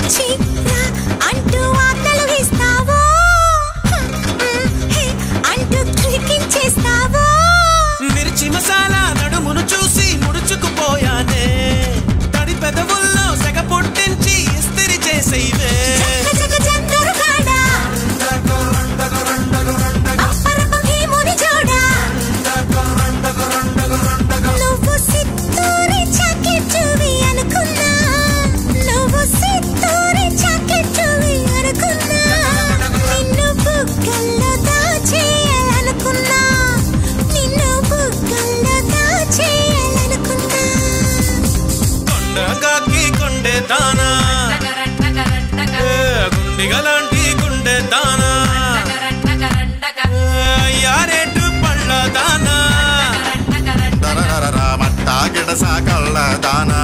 అంటూ వార్తలు వేస్తావో అంటూ క్లికించేస్తావో మిర్చి మసాలా నడుమును చూసి ముడుచుకుపోయానే తడి పెదవుల్లో సెగ పుట్టించి ఇస్తిరి చేసేవే కొండే దానా గుండిగలాంటి గుండె దానా యారేటు పళ్ళ దానా మట్టా గిడసా కళ్ళ దానా